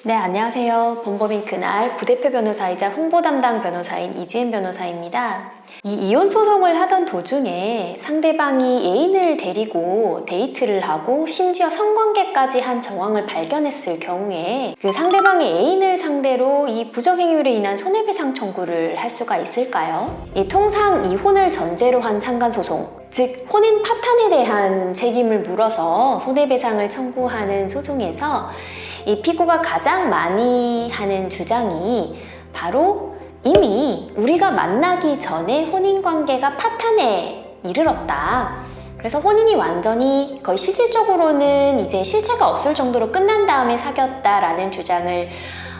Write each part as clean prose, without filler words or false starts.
네, 안녕하세요. 범법인 그날 부대표 변호사이자 홍보 담당 변호사인 이지은 변호사입니다. 이 이혼 소송을 하던 도중에 상대방이 애인을 데리고 데이트를 하고 심지어 성관계까지 한 정황을 발견했을 경우에 그 상대방의 애인을 상대로 이 부정행위로 인한 손해배상 청구를 할 수가 있을까요? 통상 이혼을 전제로 한 상간소송, 즉 혼인 파탄에 대한 책임을 물어서 손해배상을 청구하는 소송에서 이 피고가 가장 많이 하는 주장이 바로 이미 우리가 만나기 전에 혼인관계가 파탄에 이르렀다. 그래서 혼인이 완전히 거의 실질적으로는 이제 실체가 없을 정도로 끝난 다음에 사귀었다라는 주장을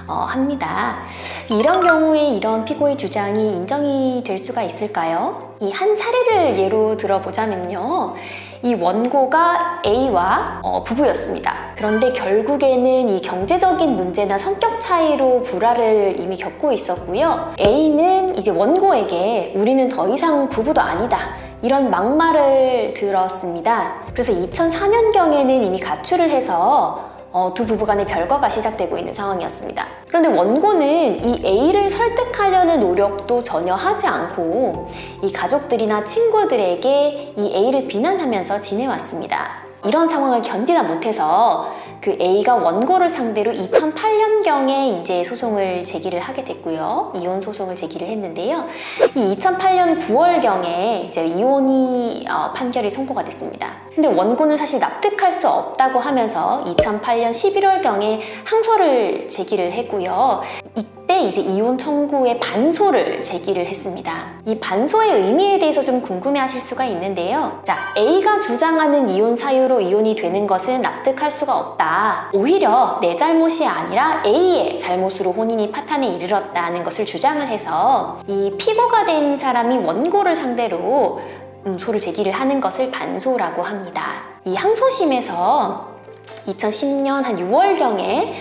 합니다. 이런 경우에 이런 피고의 주장이 인정이 될 수가 있을까요? 이 한 사례를 예로 들어보자면요. 이 원고가 A와 부부였습니다. 그런데 결국에는 이 경제적인 문제나 성격 차이로 불화를 이미 겪고 있었고요. A는 이제 원고에게 우리는 더 이상 부부도 아니다, 이런 막말을 들었습니다. 그래서 2004년경에는 이미 가출을 해서 두 부부 간의 별거가 시작되고 있는 상황이었습니다. 그런데 원고는 이 A를 설득하려는 노력도 전혀 하지 않고 이 가족들이나 친구들에게 이 A를 비난하면서 지내왔습니다. 이런 상황을 견디다 못해서 그 A가 원고를 상대로 2008년경에 이제 소송을 제기를 하게 됐고요. 이혼 소송을 제기를 했는데요. 이 2008년 9월경에 이제 이혼이 판결이 선고가 됐습니다. 근데 원고는 사실 납득할 수 없다고 하면서 2008년 11월경에 항소를 제기를 했고요. 이때 이제 이혼 청구의 반소를 제기를 했습니다. 이 반소의 의미에 대해서 좀 궁금해하실 수가 있는데요. 자, A가 주장하는 이혼 사유로 이혼이 되는 것은 납득할 수가 없다. 오히려 내 잘못이 아니라 A의 잘못으로 혼인이 파탄에 이르렀다는 것을 주장을 해서 이 피고가 된 사람이 원고를 상대로 소를 제기를 하는 것을 반소라고 합니다. 이 항소심에서 2010년 한 6월경에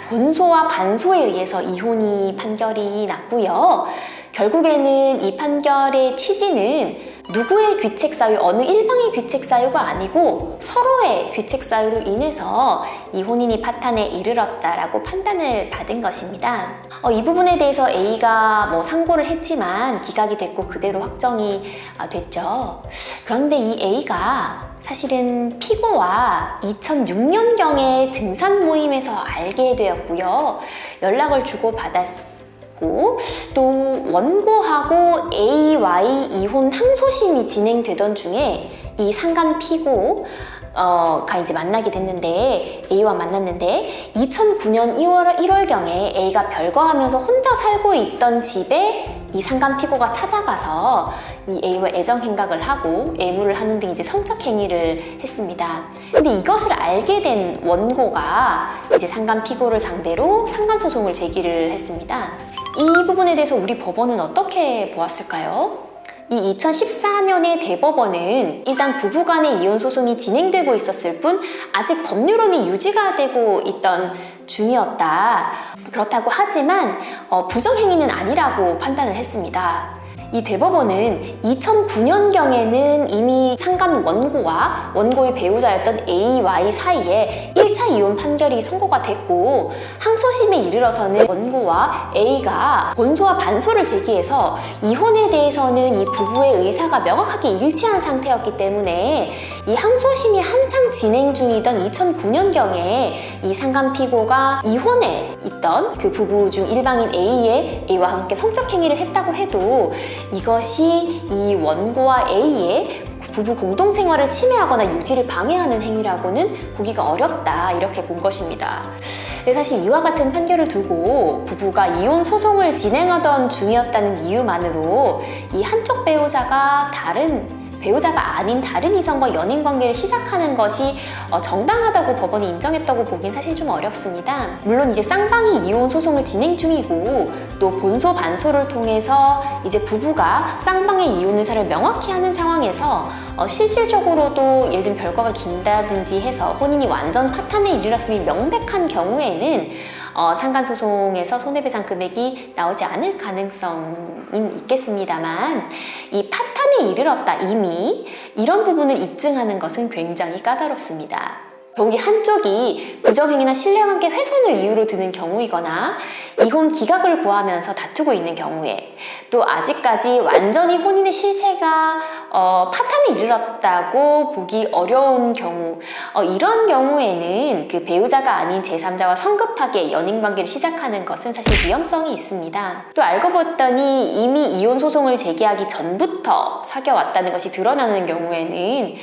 본소와 반소에 의해서 이혼이 판결이 났고요. 결국에는 이 판결의 취지는 누구의 귀책 사유, 어느 일방의 귀책 사유가 아니고 서로의 귀책 사유로 인해서 이 혼인이 파탄에 이르렀다라고 판단을 받은 것입니다. 이 부분에 대해서 A가 상고를 했지만 기각이 됐고 그대로 확정이 됐죠. 그런데 이 A가 사실은 피고와 2006년경에 등산 모임에서 알게 되었고요. 연락을 주고받았습니다. 또 원고하고 A와의 이혼 항소심이 진행되던 중에 이 상간 피고가 이제 만나게 됐는데, A와 만났는데 2009년 1월경에 A가 별거하면서 혼자 살고 있던 집에 이 상간 피고가 찾아가서 이 A와 애정 행각을 하고 애무를 하는 등 이제 성적 행위를 했습니다. 근데 이것을 알게 된 원고가 이제 상간 피고를 상대로 상간 소송을 제기를 했습니다. 이 부분에 대해서 우리 법원은 어떻게 보았을까요? 이 2014년의 대법원은 일단 부부간의 이혼 소송이 진행되고 있었을 뿐 아직 법률론이 유지가 되고 있던 중이었다. 그렇다고 하지만 부정행위는 아니라고 판단을 했습니다. 이 대법원은 2009년경에는 이미 상간 원고와 원고의 배우자였던 A와의 사이에 1차 이혼 판결이 선고가 됐고, 항소심에 이르러서는 원고와 A가 본소와 반소를 제기해서 이혼에 대해서는 이 부부의 의사가 명확하게 일치한 상태였기 때문에 이 항소심이 한창 진행 중이던 2009년경에 이 상간 피고가 이혼에 있던 그 부부 중 일방인 A와 함께 성적 행위를 했다고 해도 이것이 이 원고와 A의 부부 공동생활을 침해하거나 유지를 방해하는 행위라고는 보기가 어렵다, 이렇게 본 것입니다. 사실 이와 같은 판결을 두고 부부가 이혼 소송을 진행하던 중이었다는 이유만으로 이 한쪽 배우자가 아닌 다른 이성과 연인 관계를 시작하는 것이 정당하다고 법원이 인정했다고 보긴 사실 좀 어렵습니다. 물론 이제 쌍방이 이혼 소송을 진행 중이고 또 본소 반소를 통해서 이제 부부가 쌍방의 이혼 의사를 명확히 하는 상황에서 실질적으로도 예를 들면 별거가 긴다든지 해서 혼인이 완전 파탄에 이르렀음이 명백한 경우에는 상간소송에서 손해배상 금액이 나오지 않을 가능성이 있겠습니다만, 이 파탄에 이르렀다 이미 이런 부분을 입증하는 것은 굉장히 까다롭습니다. 더욱이 한쪽이 부정행위나 신뢰관계 훼손을 이유로 드는 경우이거나 이혼 기각을 구하면서 다투고 있는 경우에, 또 아직까지 완전히 혼인의 실체가 파탄에 이르렀다고 보기 어려운 경우, 이런 경우에는 그 배우자가 아닌 제3자와 성급하게 연인관계를 시작하는 것은 사실 위험성이 있습니다. 또 알고 봤더니 이미 이혼 소송을 제기하기 전부터 사귀어왔다는 것이 드러나는 경우에는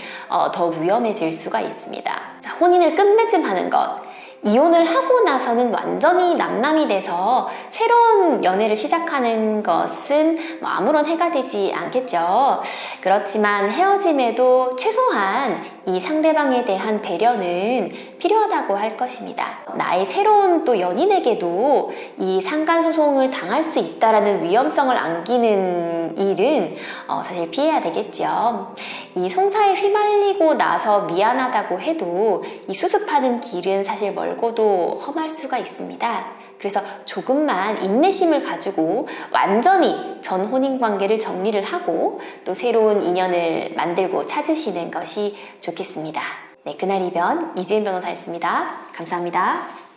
더 위험해질 수가 있습니다. 자, 혼인을 끝맺음하는 것, 이혼을 하고 나서는 완전히 남남이 돼서 새로운 연애를 시작하는 것은 아무런 해가 되지 않겠죠. 그렇지만 헤어짐에도 최소한 이 상대방에 대한 배려는 필요하다고 할 것입니다. 나의 새로운 또 연인에게도 이 상간소송을 당할 수 있다라는 위험성을 안기는 일은 사실 피해야 되겠죠. 이 송사에 휘말리고 나서 미안하다고 해도 이 수습하는 길은 사실 멀고도 험할 수가 있습니다. 그래서 조금만 인내심을 가지고 완전히 전 혼인관계를 정리를 하고 또 새로운 인연을 만들고 찾으시는 것이 좋겠습니다. 네, 그날 이변 이지은 변호사였습니다. 감사합니다.